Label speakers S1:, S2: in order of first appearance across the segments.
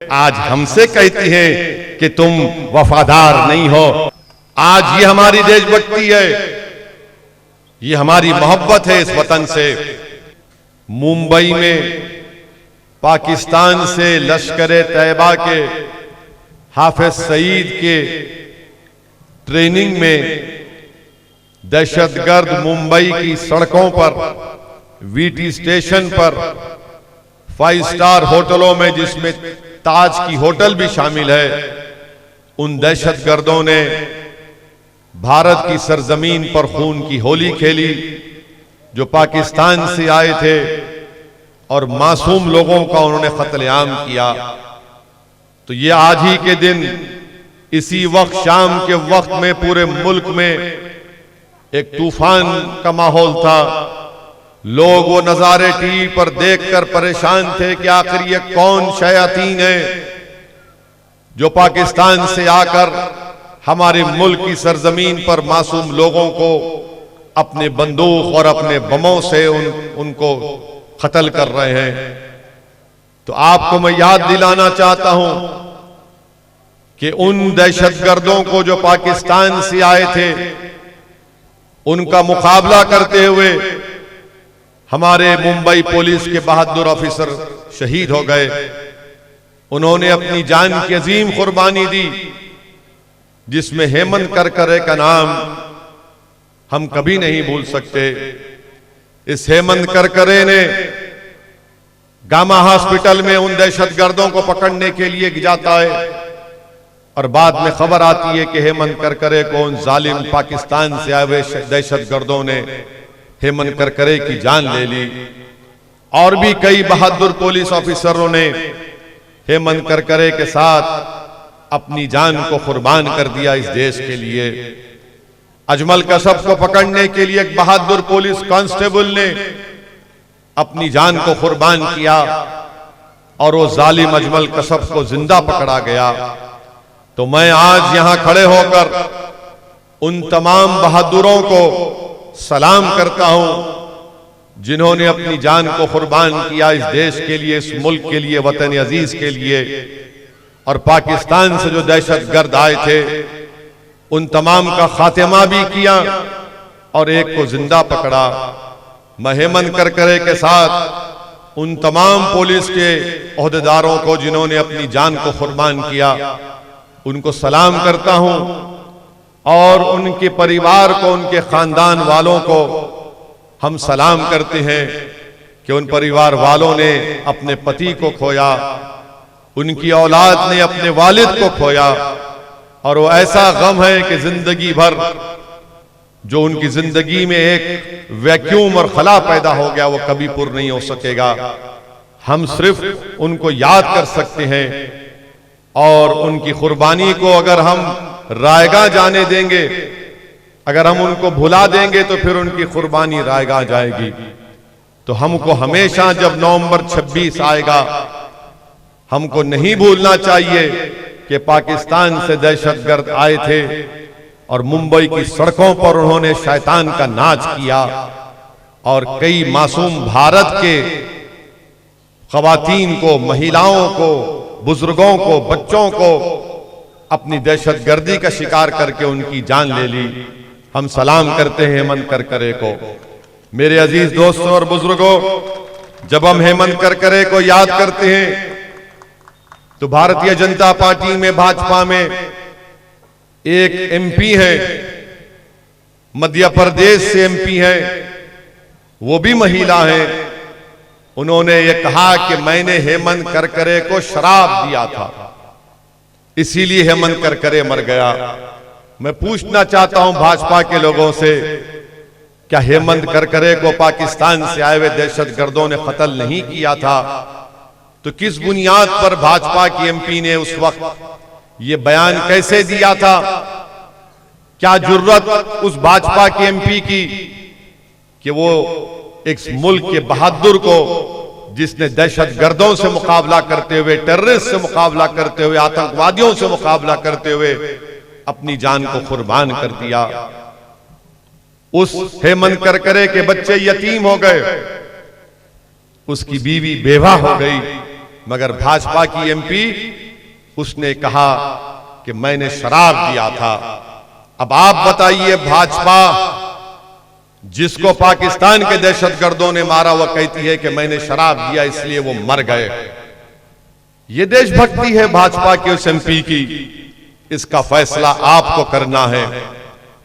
S1: आज हमसे कहती हैं कि तुम वफादार नहीं हो। आज ये हमारी देशभक्ति है, ये हमारी मोहब्बत है इस वतन से। मुंबई में पाकिस्तान से लश्कर तैयबा के हाफिज सईद के ट्रेनिंग में दहशतगर्द मुंबई की सड़कों पर, वीटी स्टेशन पर, 5 स्टार होटलों में जिसमें ताज की होटल भी शामिल है, उन दहशतगर्दों ने भारत की सरजमीन पर खून की होली खेली। जो पाकिस्तान से आए थे और मासूम लोगों का उन्होंने कत्लेआम किया। तो ये आज ही के दिन इसी वक्त शाम के वक्त में पूरे मुल्क में एक तूफान का माहौल था। लोग वो नजारे टीवी पर देखकर परेशान थे कि आखिर ये कौन शयातीन है जो पाकिस्तान से आकर हमारे मुल्क की सरजमीन पर मासूम लोगों को अपने बंदूक और अपने बमों से उनको कत्ल कर रहे हैं। तो आपको मैं याद दिलाना चाहता हूं कि उन दहशतगर्दों को जो पाकिस्तान से आए थे, उनका मुकाबला करते हुए हमारे मुंबई पुलिस के बहादुर ऑफिसर शहीद हो गए। उन्होंने अपनी जान की अजीम कुर्बानी दी, जिसमें हेमंत करकरे का नाम हम कभी नहीं भूल सकते। इस हेमंत करकरे ने गामा हॉस्पिटल में उन दहशतगर्दों को पकड़ने के लिए जाता है और बाद में खबर आती है कि हेमंत करकरे को उन जालिम पाकिस्तान से आए हुए दहशतगर्दों ने हेमंत करकरे की जान ले ली। और भी कई बहादुर पुलिस ऑफिसरों ने हेमंत करकरे के साथ अपनी जान को कुर्बान कर दिया इस देश के लिए। अजमल कशब को पकड़ने के लिए एक बहादुर पुलिस कांस्टेबल ने अपनी जान को कुर्बान किया और वो जालिम अजमल कशब को जिंदा पकड़ा गया। तो मैं आज यहां खड़े होकर उन तमाम बहादुरों को सलाम करता हूं जिन्होंने अपनी जान को कुर्बान किया इस देश के लिए, इस मुल्क के लिए, वतन अजीज के लिए। और पाकिस्तान से जो दहशतगर्द आए थे उन तमाम का खात्मा भी किया और एक को जिंदा पकड़ा। मैं हेमंत करकरे के साथ उन तमाम पुलिस के ओहदेदारों को जिन्होंने अपनी जान को कुर्बान किया, उनको सलाम करता हूं और उनके परिवार को, उनके खानदान वालों को हम सलाम करते हैं कि उन परिवार वालों ने अपने पति को खोया, उनकी औलाद ने अपने वालिद को खोया। और वो ऐसा गम है कि जिंदगी भर जो उनकी जिंदगी में एक वैक्यूम और खला पैदा हो गया, वो कभी पूर्ण नहीं हो सकेगा। हम सिर्फ उनको याद कर सकते हैं और उनकी कुर्बानी को अगर हम रायगा जाने देंगे, अगर हम उनको भुला देंगे तो फिर उनकी कुर्बानी रायगा जाएगी। तो हमको हमेशा जब नवंबर 26 आएगा, हमको नहीं भूलना चाहिए कि पाकिस्तान से दहशतगर्द आए थे और मुंबई की सड़कों पर उन्होंने शैतान का नाच किया और कई मासूम भारत के खवातीन को, महिलाओं को, बुजुर्गों को, बच्चों को अपनी दहशतगर्दी का शिकार करके उनकी जान ले ली। हम सलाम करते हैं हेमंत करकरे को। मेरे अजीज दोस्तों और बुजुर्गों, जब हम हेमंत करकरे को याद करते हैं तो भारतीय जनता पार्टी में, भाजपा में एक एमपी है, मध्य प्रदेश से एमपी है, वो भी महिला है। उन्होंने ये कहा कि मैंने हेमंत करकरे को शराब दिया था, इसीलिए हेमंत करकरे मर गया। मैं पूछना चाहता हूं भाजपा के लोगों से, क्या हेमंत करकरे को पाकिस्तान से आए हुए दहशतगर्दों ने कत्ल नहीं किया था? तो किस बुनियाद पर भाजपा की एमपी ने उस वक्त ये बयान कैसे दिया था? क्या जुर्रत उस भाजपा की एमपी की कि वो एक मुल्क के बहादुर को, जिसने दहशतगर्दों से मुकाबला करते हुए, टेररिस्ट से मुकाबला करते हुए, आतंकवादियों से मुकाबला करते हुए अपनी जान को कुर्बान कर दिया। उस हेमंत करकरे के बच्चे यतीम हो गए, उसकी बीवी बेवा हो गई। मगर भाजपा की एमपी उसने कहा कि मैंने शराब दिया था। अब आप बताइए, भाजपा जिसको पाकिस्तान के दहशतगर्दों ने मारा वह कहती है कि मैंने शराब दिया इसलिए वो मर गए। ये देशभक्ति है भाजपा के उस एमपी की। इसका फैसला आपको करना है।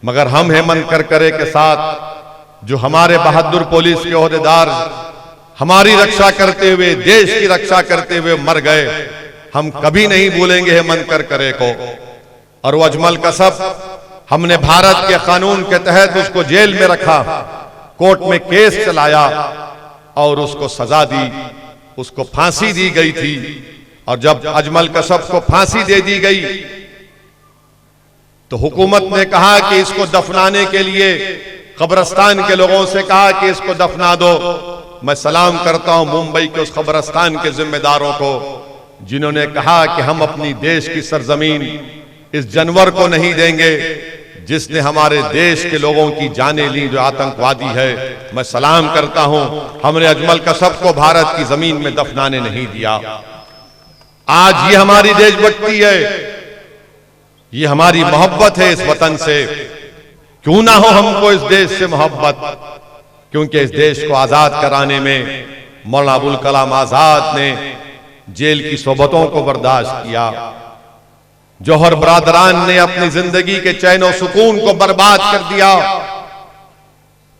S1: मगर हम हेमंत करकरे के साथ जो हमारे बहादुर पुलिस के ओहदेदार हमारी रक्षा करते हुए, देश की रक्षा करते हुए मर गए, हम कभी नहीं भूलेंगे हेमंत करकरे को। और वो अजमल कसब, हमने भारत के कानून के तहत उसको जेल में रखा, कोर्ट में केस चलाया और उसको सजा दी, उसको फांसी दी गई थी। और जब अजमल कसब को फांसी दे दी गई तो हुकूमत ने कहा कि इसको दफनाने के लिए कब्रिस्तान के लोगों से कहा कि इसको दफना दो। मैं सलाम करता हूं मुंबई के उस कब्रिस्तान के जिम्मेदारों को जिन्होंने कहा कि हम अपनी देश की सरजमीन इस जानवर को नहीं देंगे जिसने हमारे देश के लोगों की जानें ली, जो आतंकवादी है। मैं सलाम करता हूं, हमने अजमल कसब को भारत की जमीन में दफनाने नहीं दिया। आज ये हमारी देशभक्ति है, ये हमारी मोहब्बत है इस वतन से। क्यों ना हो हमको इस देश से मोहब्बत, क्योंकि इस देश को आजाद कराने में मौलाना अबुल कलाम आजाद ने जेल की सोबतों को बर्दाश्त किया। जौहर बरादरान ने अपनी जिंदगी के चैन और सुकून को बर्बाद कर दिया।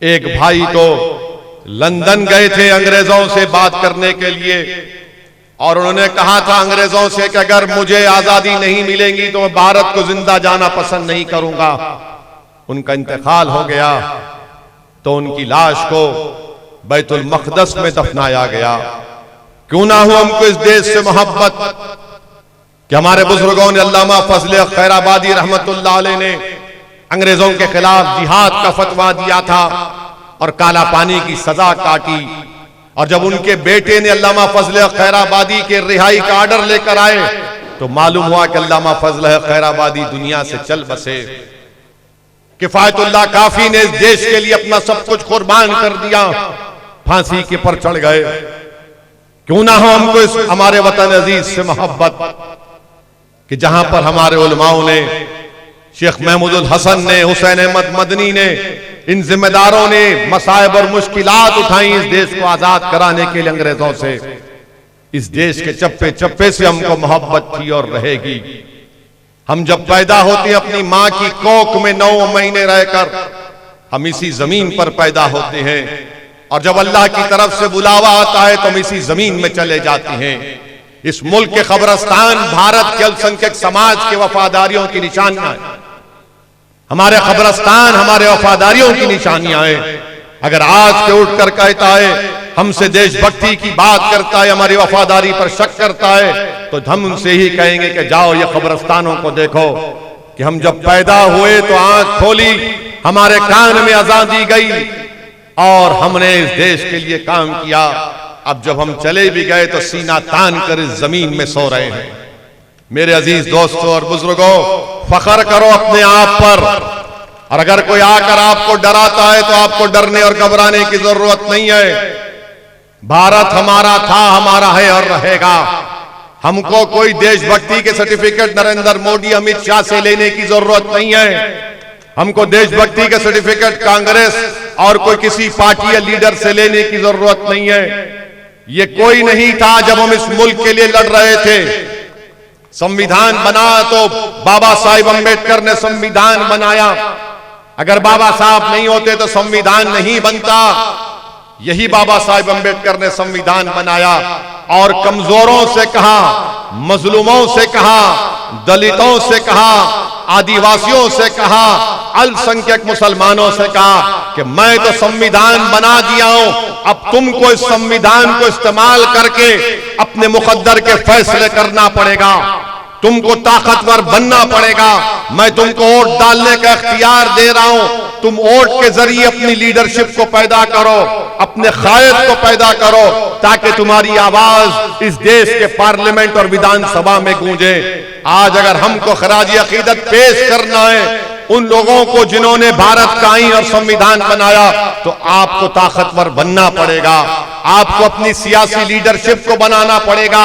S1: एक भाई तो लंदन गए थे अंग्रेजों से बात करने के लिए और उन्होंने कहा था अंग्रेजों से कि अगर मुझे आजादी नहीं मिलेगी तो मैं भारत को जिंदा जाना पसंद नहीं करूंगा। उनका इंतकाल हो गया तो उनकी लाश को बैतुल मक़दस में दफनाया गया। क्यों ना हो हमको इस देश से मोहब्बत कि हमारे बुजुर्गों ने, अल्लामा फजल खैराबादी रहमतुल्लाह अलैह ने अंग्रेजों के खिलाफ जिहाद का फतवा दिया था और काला पानी की सजा काटी। और जब उनके बेटे ने अल्लामा फजल खैराबादी के रिहाई का आर्डर लेकर आए तो मालूम हुआ कि अल्लामा फजल खैराबादी दुनिया से चल बसे। किफायतुल्लाह काफी ने इस देश के लिए अपना सब कुछ कुर्बान कर दिया, फांसी के पर चढ़ गए। क्यों ना हो हमको इस हमारे वतन अजीज से मोहब्बत कि जहां पर हमारे उलमाओं ने, शेख महमूदुल हसन ने, हुसैन अहमद मदनी ने, इन जिम्मेदारों ने मसाइब और मुश्किलात उठाई इस देश को आजाद कराने के लिए अंग्रेजों से। इस देश के चप्पे चप्पे से हमको मोहब्बत थी और रहेगी। हम जब पैदा होते हैं अपनी माँ की कोख में 9 महीने रहकर हम इसी जमीन पर पैदा होते हैं और जब अल्लाह की तरफ से बुलावा आता है तो हम इसी जमीन में चले जाते हैं। इस मुल्क के कब्रिस्तान भारत के अल्पसंख्यक समाज के वफादारियों की निशानियां हैं। हमारे कब्रिस्तान हमारे वफादारियों की निशानियां हैं। अगर आज के उठकर कहता है हमसे देशभक्ति की बात करता है, हमारी वफादारी पर शक करता है, तो हम उनसे ही कहेंगे कि जाओ ये कब्रिस्तानों को देखो कि हम जब पैदा हुए तो आंख खोली, हमारे कान में अज़ान दी गई और हमने इस देश के लिए काम किया। अब जब हम चले भी गए तो सीना तान कर इस जमीन में सो रहे हैं। मेरे अजीज दोस्तों और बुजुर्गों, फख्र करो अपने आप पर। और अगर कोई आकर आपको डराता है तो आपको डरने और घबराने की जरूरत नहीं है। भारत हमारा था, हमारा है और रहेगा। हमको कोई देशभक्ति के सर्टिफिकेट नरेंद्र मोदी, अमित शाह से लेने की जरूरत नहीं है। हमको देशभक्ति के सर्टिफिकेट कांग्रेस और कोई किसी पार्टी या लीडर से लेने की जरूरत नहीं है। ये कोई नहीं था जब हम इस मुल्क के लिए लड़ रहे थे। संविधान बना तो बाबा साहिब अम्बेडकर ने संविधान बनाया। अगर बाबा साहब नहीं होते तो संविधान नहीं बनता। यही बाबा साहिब अम्बेडकर ने संविधान बनाया और कमजोरों से कहा, मजलूमों से कहा, दलितों से कहा, आदिवासियों से कहा, अल्पसंख्यक मुसलमानों से कहा कि मैं तो संविधान बना दिया हूं, अब तुमको इस संविधान को इस्तेमाल करके अपने मुकद्दर के फैसले करना पड़ेगा। तुमको ताकतवर बनना पड़ेगा। मैं तुमको वोट डालने का इख्तियार दे रहा हूं। तुम वोट के जरिए अपनी लीडरशिप को पैदा करो, अपने कायद को पैदा करो, ताकि तुम्हारी आवाज इस देश के पार्लियामेंट और विधानसभा में गूंजे। आज अगर हमको खराजी अकीदत पेश करना है उन लोगों को जिन्होंने भारत का आईन और संविधान बनाया, तो आपको ताकतवर बनना पड़ेगा, आपको अपनी सियासी लीडरशिप को बनाना पड़ेगा,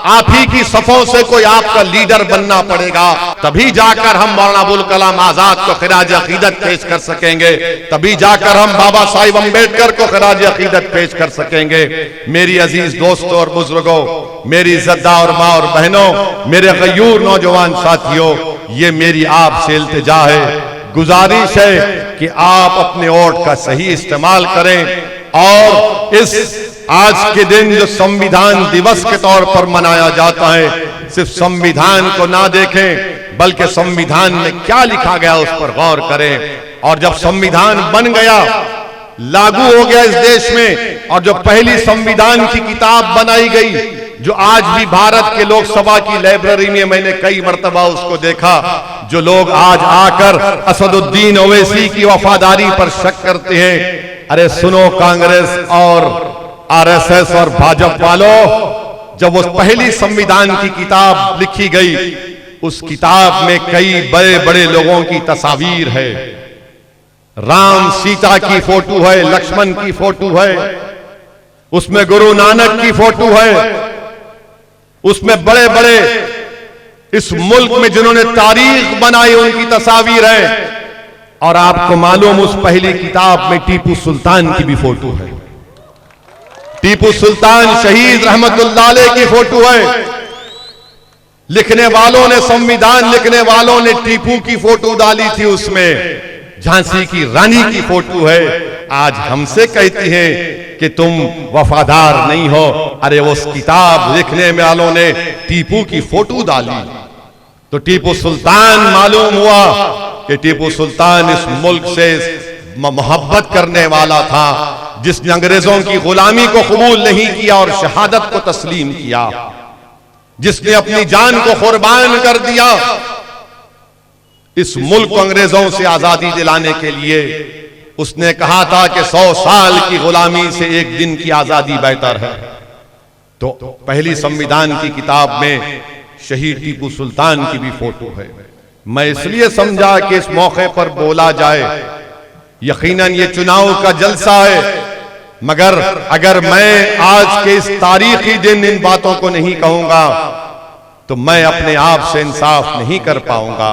S1: आप ही की सफों से कोई आपका लीडर बनना पड़ेगा, तभी जाकर हम मौलाना अबुल कलाम आजाद को खिराज अकीदत पेश कर सकेंगे, तभी जाकर हम बाबा साहिब अम्बेडकर को खिराज अकीदत पेश कर सकेंगे। मेरी अजीज दोस्तों और बुजुर्गों, मेरी इज्जतदार और माँ और बहनों, मेरे गयूर नौजवान साथियों, ये मेरी आपसे इल्तिजा है, गुजारिश है कि आप अपने वोट का सही इस्तेमाल करें और इस आज के दिन जो संविधान दिवस के तौर पर मनाया जाता है, सिर्फ संविधान को ना देखें बल्कि संविधान में क्या लिखा गया उस पर गौर करें। और जब संविधान बन गया, लागू हो गया इस देश में, और जो पहली संविधान की किताब बनाई गई, जो आज भी भारत के लोकसभा की लाइब्रेरी में मैंने कई मर्तबा उसको देखा, जो लोग आज आकर असदुद्दीन ओवैसी की वफादारी पर शक करते हैं, अरे सुनो कांग्रेस और आरएसएस और भाजपा वालों, जब उस पहली संविधान की किताब लिखी गई, उस किताब में कई बड़े बड़े लोगों की तस्वीर है, राम सीता की फोटो है, लक्ष्मण की फोटो है, उसमें गुरु नानक की फोटो है, उसमें बड़े बड़े इस मुल्क में जिन्होंने तारीख बनाई उनकी तस्वीर है। और आपको मालूम, उस पहली किताब में टीपू सुल्तान की भी फोटो है, टीपू सुल्तान शहीद रहमतुल्लाह अलैह की फोटो है। लिखने वालों ने, संविधान लिखने वालों ने टीपू की फोटो डाली थी, उसमें झांसी की रानी की फोटो है। आज हमसे कहती हैं कि तुम वफादार नहीं हो, अरे उस किताब लिखने वालों ने टीपू की फोटो डाली। तो टीपू सुल्तान मालूम हुआ कि टीपू सुल्तान इस मुल्क से मोहब्बत करने वाला था, जिसने अंग्रेजों की गुलामी को कबूल नहीं किया और शहादत को तस्लीम किया, जिसने अपनी जान को कुर्बान कर दिया इस मुल्क को अंग्रेजों से आजादी दिलाने के लिए। उसने कहा था कि 100 साल की गुलामी से एक दिन की आजादी बेहतर है। तो पहली संविधान की किताब में शहीद टीपू सुल्तान की भी फोटो है। मैं इसलिए समझा कि इस मौके पर बोला जाए। यकीनन ये चुनाव का जलसा है, मगर अगर मैं आज के इस तारीखी दिन इन बातों को नहीं कहूंगा तो मैं अपने आप से इंसाफ नहीं कर पाऊंगा।